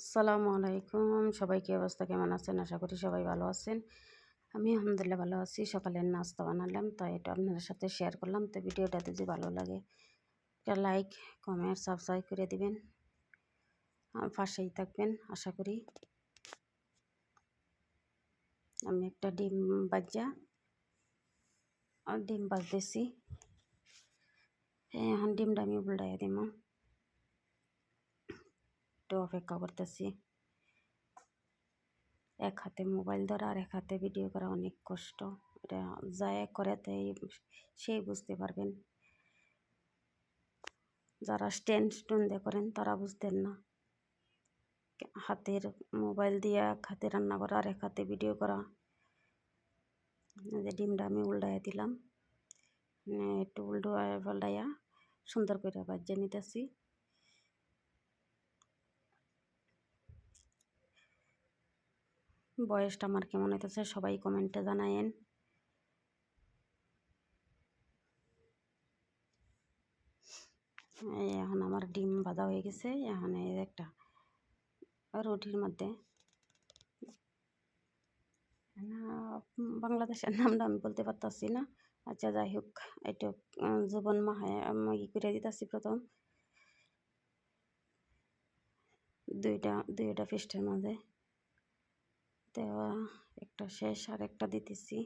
আসসালামু আলাইকুম। সবাই কি অবস্থা, কেমন আছেন? আশা করি সবাই ভালো আছেন। আমি আলহামদুলিল্লাহ ভালো আছি। সকালের নাস্তা বানালাম, তাই এটা আপনাদের সাথে শেয়ার করলাম। তো ভিডিওটা যদি ভালো লাগে একটা লাইক, কমেন্ট, সাবস্ক্রাইব করে দিবেন। পাশেই থাকবেন আশা করি। আমি একটা ডিম ভাজতেছি। এখন ডিমটা আমি উল্টাইয়া দিব। একটু অপেক্ষা করতেছি। এক হাতে মোবাইল ধরা আর এক হাতে ভিডিও করা অনেক কষ্ট। এটা যায় করে তাই সেই বুঝতে পারবেন। যারা স্ট্যান্ড দিয়ে করেন তারা বুঝতেন না। হাতের মোবাইল দিয়ে এক হাতে রান্না করা আর এক হাতে ভিডিও করা। যে ডিমটা আমি উল্টাইয়া দিলাম, একটু পাল্টাইয়া সুন্দর করে ভাজিয়ে নিতেছি। বয়সটা আমার কেমন হইতেছে সবাই কমেন্টে জানায়েন। এখন আমার ডিম ভাজা হয়ে গেছে। এখন একটা রুটির মধ্যে বাংলাদেশের নামটা আমি বলতে পারতাছি না। আচ্ছা যাই হোক, একটু জীবন মাহায় আমি করে দিতেছি। প্রথম দুইটা পেস্টের মাঝে দেওয়া, একটা শেষ আর একটা দিতেছি।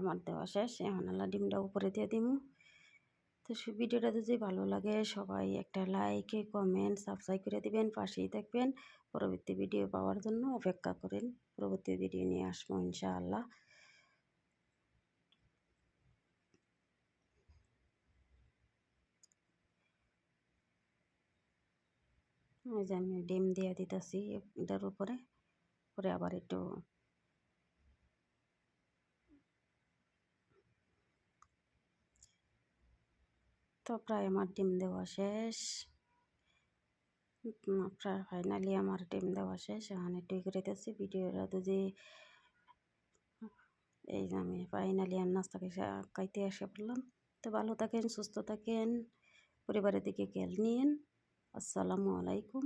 আমার দেওয়া শেষ। এখন ডিমটা উপরে দিয়ে দিব। তো ভিডিওটা যদি ভালো লাগে সবাই একটা লাইক, কমেন্ট, সাবস্ক্রাইব করে দিবেন। পাশেই থাকবেন। পরবর্তী ভিডিও পাওয়ার জন্য অপেক্ষা করেন। পরবর্তী ভিডিও নিয়ে আসবো ইনশাআল্লাহ। ওই যে আমি ডিম দিয়ে দিতেছি এটার উপরে, পরে আবার একটু তো প্রায় আমার ডিম দেওয়া শেষ। প্রায় ফাইনালি আমার ডিম দেওয়া শেষ। এখন একটু করে দিতেছি ভিডিওটা যদি এই যে আমি ফাইনালি আর নাস্তা খাইতে এসে পড়লাম। তো ভালো থাকেন, সুস্থ থাকেন, পরিবারের দিকে খেয়াল নিয়েন। আসসালামু আলাইকুম।